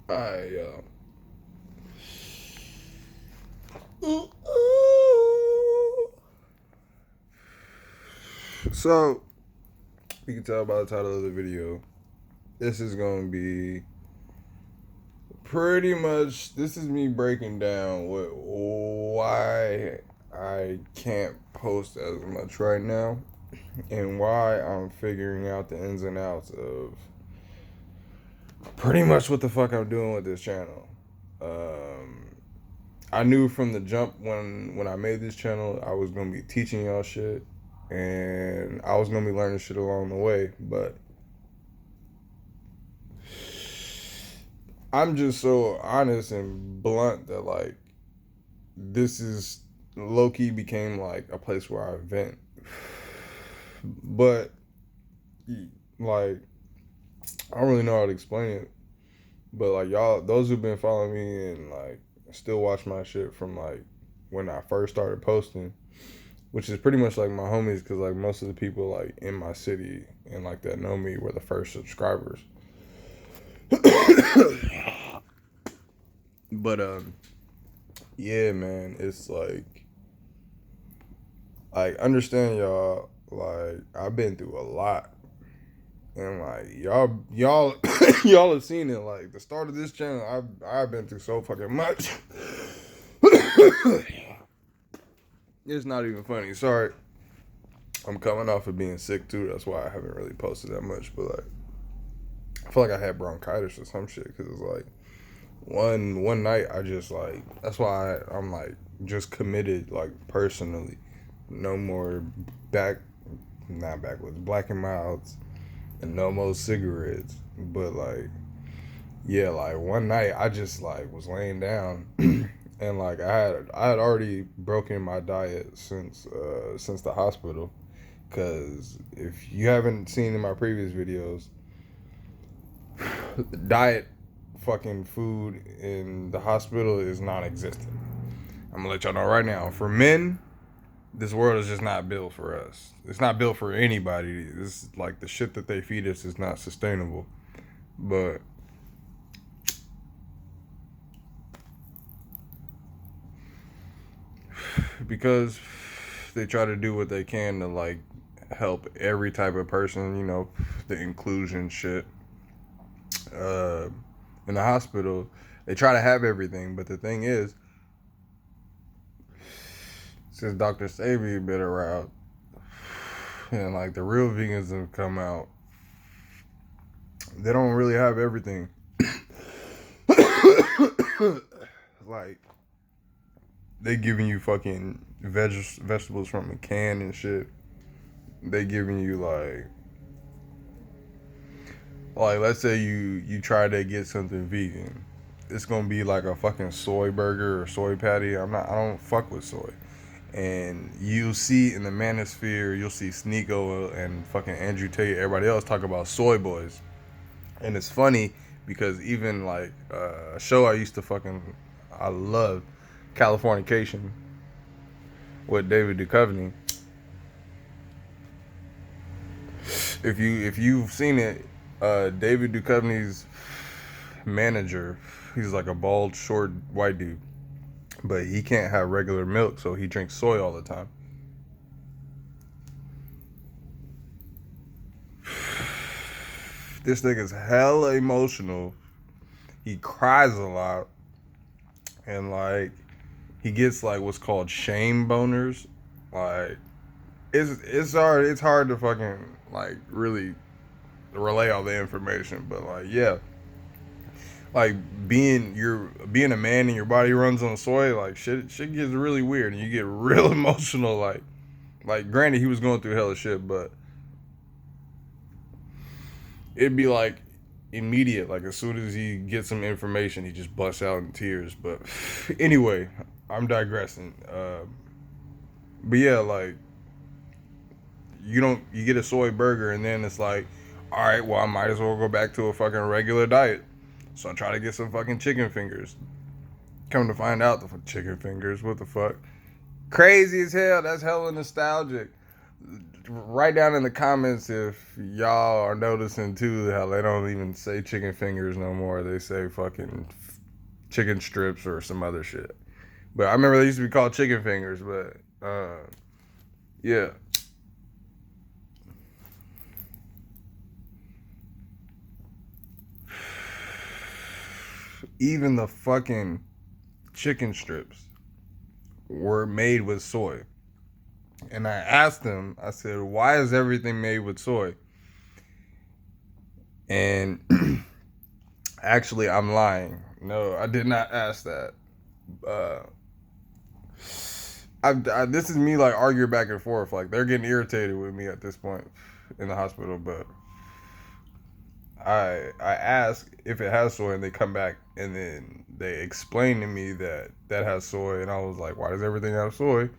I so you can tell by the title of the video, this is gonna be pretty much, this is me breaking down why I can't post as much right now and why I'm figuring out the ins and outs of pretty much what the fuck I'm doing with this channel. I knew from the jump when I made this channel I was gonna be teaching y'all shit and I was gonna be learning shit along the way, but I'm just so honest and blunt that like this is low key became like a place where I vent. But like I don't really know how to explain it. But like y'all, those who've been following me and like still watch my shit from like when I first started posting, which is pretty much like my homies, because like most of the people like in my city and like that know me were the first subscribers. But yeah, man, it's like understand y'all, like I've been through a lot. And like y'all y'all have seen it. Like the start of this channel, I've been through so fucking much. It's not even funny. Sorry, I'm coming off of being sick too. That's why I haven't really posted that much. But like, I feel like I had bronchitis or some shit. Cause it's like one night I just like, that's why I'm like just committed like personally. No more not backwoods, black and milds, and no more cigarettes. But like, yeah, like one night I just like was laying down and like I had already broken my diet since the hospital, because if you haven't seen in my previous videos, diet fucking food in the hospital is non-existent. I'm gonna let y'all know right now, for men, this world is just not built for us. It's not built for anybody. It's like the shit that they feed us is not sustainable. But because they try to do what they can to like help every type of person, you know, the inclusion shit. In the hospital, they try to have everything, but the thing is, since Dr. Savy been around, and like the real vegans have come out, they don't really have everything. Like they giving you fucking vegetables from a can and shit. They giving you like let's say you try to get something vegan, it's gonna be like a fucking soy burger or soy patty. I don't fuck with soy. And you'll see in the manosphere, you'll see Sneeko and fucking Andrew Tate, everybody else talk about soy boys. And it's funny because even like a show I love, Californication, with David Duchovny. If you've seen it, David Duchovny's manager, he's like a bald, short, white dude, but he can't have regular milk, so he drinks soy all the time. This nigga's hella emotional. He cries a lot, and like he gets like what's called shame boners. Like it's hard to fucking like really relay all the information, but like yeah, like being a man and your body runs on soy, like shit gets really weird and you get real emotional. Like granted he was going through hella shit, but it'd be like immediate. Like as soon as he gets some information, he just busts out in tears. But anyway, I'm digressing. But yeah, like you get a soy burger and then it's like, all right, well I might as well go back to a fucking regular diet. So I try to get some fucking chicken fingers. Come to find out, the chicken fingers, what the fuck? Crazy as hell. That's hella nostalgic. write down in the comments if y'all are noticing too how they don't even say chicken fingers no more. They say fucking chicken strips or some other shit. But I remember they used to be called chicken fingers, but yeah. Even the fucking chicken strips were made with soy. And I asked them, I said, why is everything made with soy? And actually, I'm lying. No, I did not ask that. This is me like arguing back and forth. Like they're getting irritated with me at this point in the hospital, but I ask if it has soy, and they come back and then they explain to me that has soy, and I was like, why does everything have soy?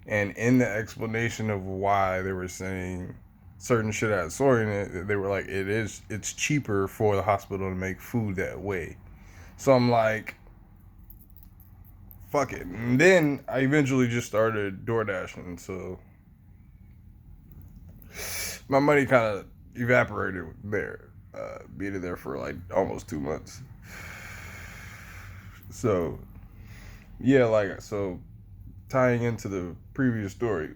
And in the explanation of why they were saying certain shit had soy in it, they were like, it's cheaper for the hospital to make food that way. So I'm like, fuck it. And then I eventually just started DoorDashing, so my money kind of evaporated there. Being there for like almost 2 months. So yeah, like, so tying into the previous story,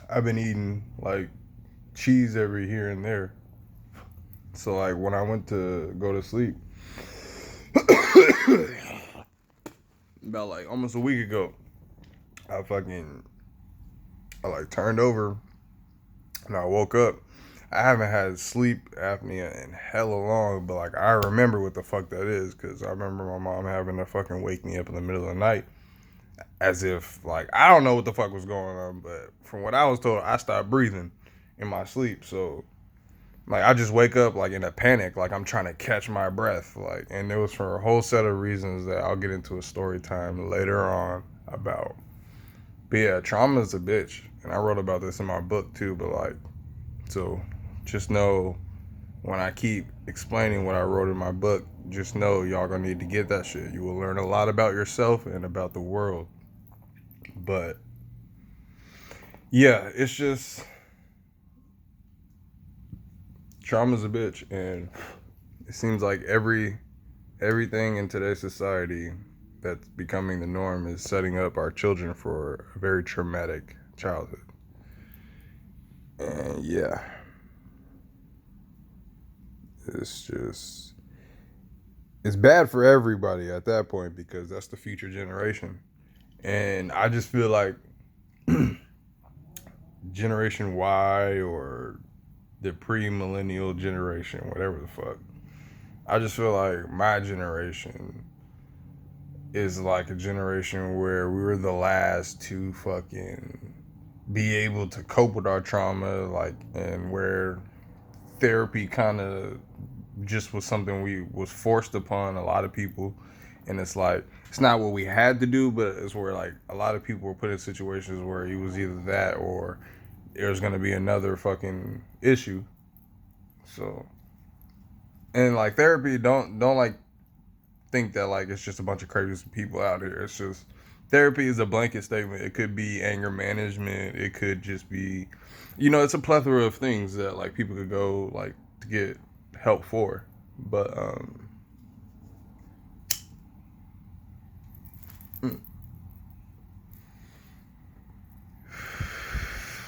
I've been eating like cheese every here and there. So like when I went to go to sleep about like almost a week ago, I like turned over and I woke up. I haven't had sleep apnea in hella long, but like I remember what the fuck that is, because I remember my mom having to fucking wake me up in the middle of the night as if like I don't know what the fuck was going on, but from what I was told, I stopped breathing in my sleep. So like I just wake up like in a panic, like I'm trying to catch my breath, like, and it was for a whole set of reasons that I'll get into a story time later on about. But yeah, trauma's a bitch, and I wrote about this in my book too. But like, so just know when I keep explaining what I wrote in my book, just know y'all gonna need to get that shit. You will learn a lot about yourself and about the world. But yeah, it's just trauma's a bitch, and it seems like everything in today's society that's becoming the norm is setting up our children for a very traumatic childhood. And yeah, it's bad for everybody at that point, because that's the future generation. And I just feel like Generation Y or the pre-millennial generation, whatever the fuck, I just feel like my generation is like a generation where we were the last to fucking be able to cope with our trauma, like, and where therapy kind of just was something we was forced upon a lot of people. And it's like, it's not what we had to do, but it's where like a lot of people were put in situations where it was either that or there's gonna be another fucking issue. So, and like therapy, don't like think that like it's just a bunch of crazy people out here. It's just, therapy is a blanket statement. It could be anger management. It could just be, it's a plethora of things that like people could go like to get help for. But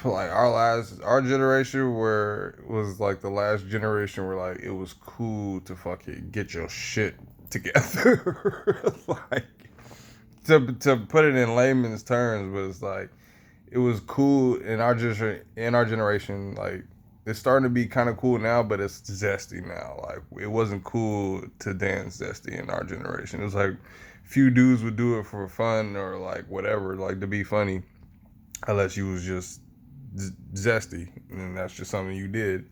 like our generation where was like the last generation where like it was cool to fucking get your shit together. Like, to put it in layman's terms, but it's like it was cool in our generation. Like, it's starting to be kind of cool now, but it's zesty now. Like, it wasn't cool to dance zesty in our generation. It was like few dudes would do it for fun or like whatever, like to be funny, unless you was just zesty, and that's just something you did.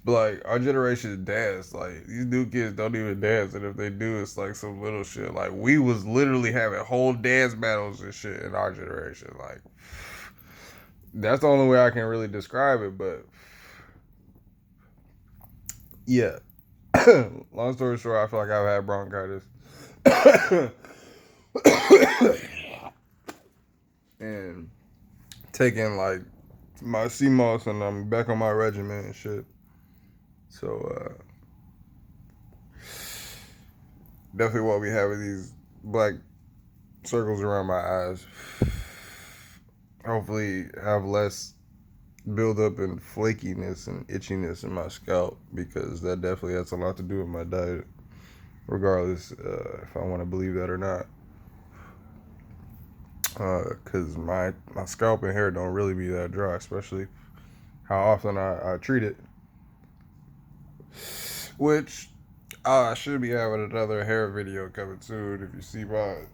But like our generation dance, like these new kids don't even dance, and if they do, it's like some little shit. Like, we was literally having whole dance battles and shit in our generation. Like, that's the only way I can really describe it. But yeah, long story short, I feel like I've had bronchitis. And taking like my CMOS and I'm back on my regimen and shit. So definitely what we have with these black circles around my eyes. Hopefully have less buildup and flakiness and itchiness in my scalp, because that definitely has a lot to do with my diet, regardless if I want to believe that or not. Because my scalp and hair don't really be that dry, especially how often I treat it. Which I should be having another hair video coming soon if you see mine.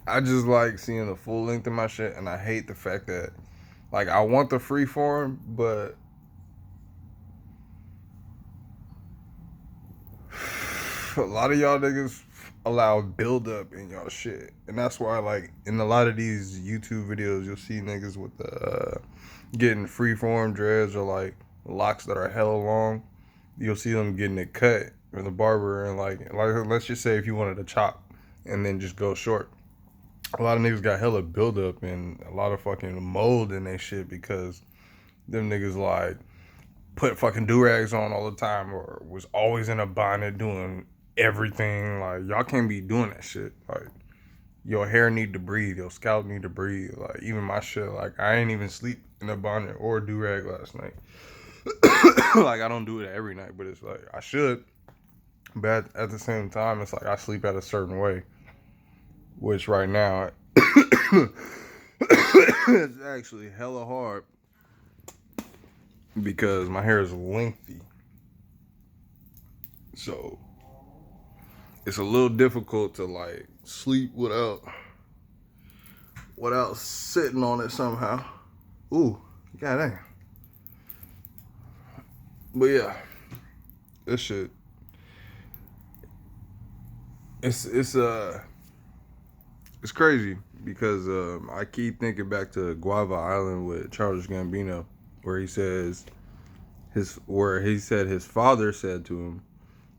I just like seeing the full length of my shit, and I hate the fact that, like, I want the free form, but a lot of y'all niggas allow buildup in y'all shit. And that's why, like, in a lot of these YouTube videos, you'll see niggas with the getting free form dreads or, like, locks that are hella long. You'll see them getting it cut from the barber, and, like let's just say if you wanted to chop and then just go short. A lot of niggas got hella buildup and a lot of fucking mold in their shit, because them niggas, like, put fucking do-rags on all the time or was always in a bonnet doing everything. Like, y'all can't be doing that shit. Like, your hair need to breathe, your scalp need to breathe. Like, even my shit, like, I ain't even sleep in a bonnet or a do-rag last night. Like, I don't do it every night, but it's like I should. But at the same time, it's like I sleep at a certain way, which right now it's actually hella hard because my hair is lengthy. So it's a little difficult to, like, sleep without sitting on it somehow. Ooh, goddamn. But yeah, this shit, it's crazy because I keep thinking back to Guava Island with Charles Gambino, where he says his father said to him,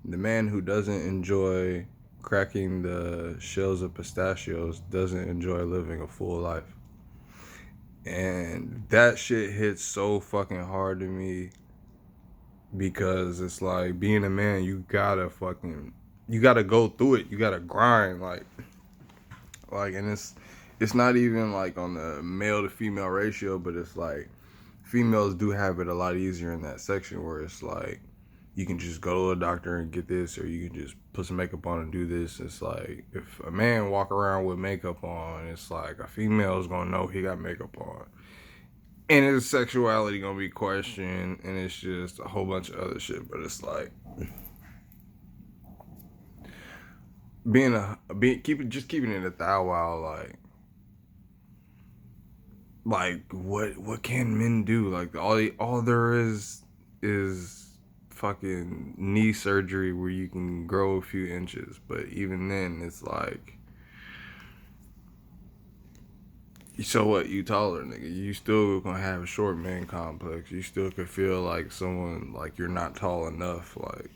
"The man who doesn't enjoy cracking the shells of pistachios doesn't enjoy living a full life." And that shit hits so fucking hard to me, because it's like, being a man, you gotta go through it. You gotta grind, like, and it's not even like on the male to female ratio, but it's like females do have it a lot easier in that section, where it's like you can just go to a doctor and get this, or you can just put some makeup on and do this. It's like, if a man walk around with makeup on, it's like a female is gonna know he got makeup on, and his sexuality gonna be questioned, and it's just a whole bunch of other shit. But it's like keeping it a thou wow, like what can men do? Like, all there is fucking knee surgery where you can grow a few inches, but even then it's like, so what, you taller, nigga, you still gonna have a short man complex. You still could feel like someone, like, you're not tall enough. Like,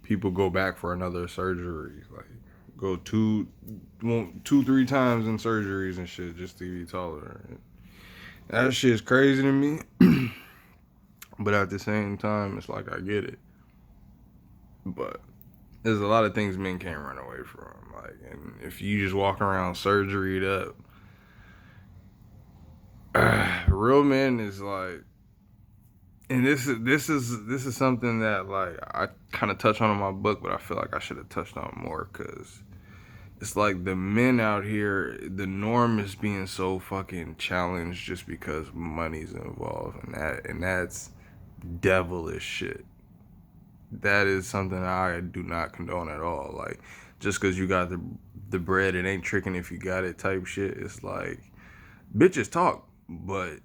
people go back for another surgery, like, go 2-3 times in surgeries and shit just to be taller. That shit's crazy to me. But at the same time, it's like, I get it. But there's a lot of things men can't run away from. Like, and if you just walk around surgeryed up, real men is like, and this is something that, like, I kind of touch on in my book, but I feel like I should have touched on more, because it's like the men out here, the norm is being so fucking challenged just because money's involved, and that's devilish shit. That is something I do not condone at all. Like, just because you got the bread, it ain't tricking if you got it type shit. It's like, bitches talk, but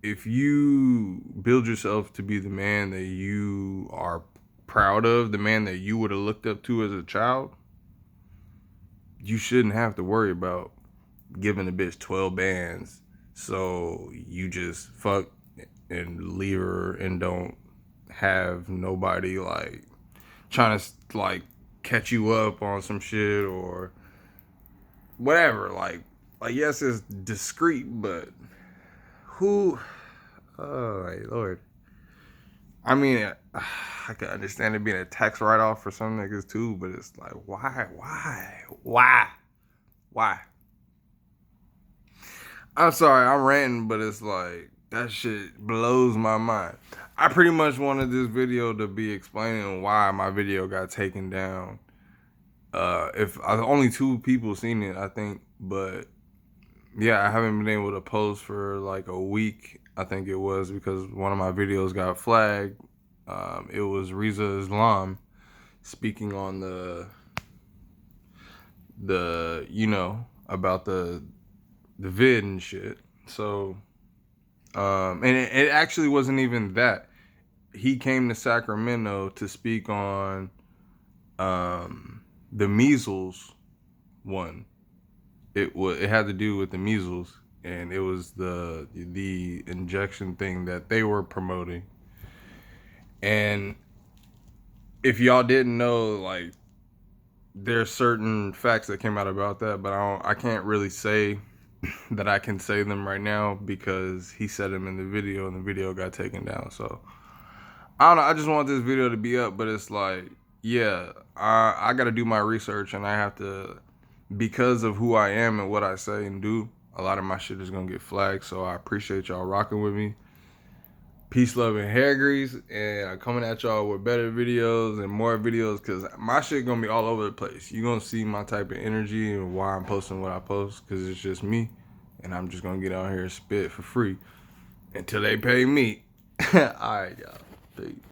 if you build yourself to be the man that you are proud of, the man that you would have looked up to as a child, you shouldn't have to worry about giving a bitch 12 bands so you just fuck and leave her and don't have nobody, like, trying to, like, catch you up on some shit, or whatever. Like yes, it's discreet, but who? Oh my lord. I mean, I can understand it being a tax write-off for some niggas too, but it's like, why? I'm sorry, I'm ranting, but it's like that shit blows my mind. I pretty much wanted this video to be explaining why my video got taken down. If only 2 people seen it, I think, but yeah, I haven't been able to post for like a week. I think it was because one of my videos got flagged. It was Riza Islam speaking on the about the vid and shit. So and it actually wasn't even that. He came to Sacramento to speak on the measles one. It had to do with the measles, and it was the injection thing that they were promoting. And if y'all didn't know, like, there's certain facts that came out about that, but I can't really say that I can say them right now because he said them in the video and the video got taken down. So I don't know. I just want this video to be up, but it's like, yeah, I got to do my research, and I have to, because of who I am and what I say and do, a lot of my shit is going to get flagged. So I appreciate y'all rocking with me. Peace, love, and hair grease. And I'm coming at y'all with better videos and more videos because my shit going to be all over the place. You're going to see my type of energy and why I'm posting what I post because it's just me. And I'm just going to get out here and spit for free until they pay me. All right, y'all. Peace.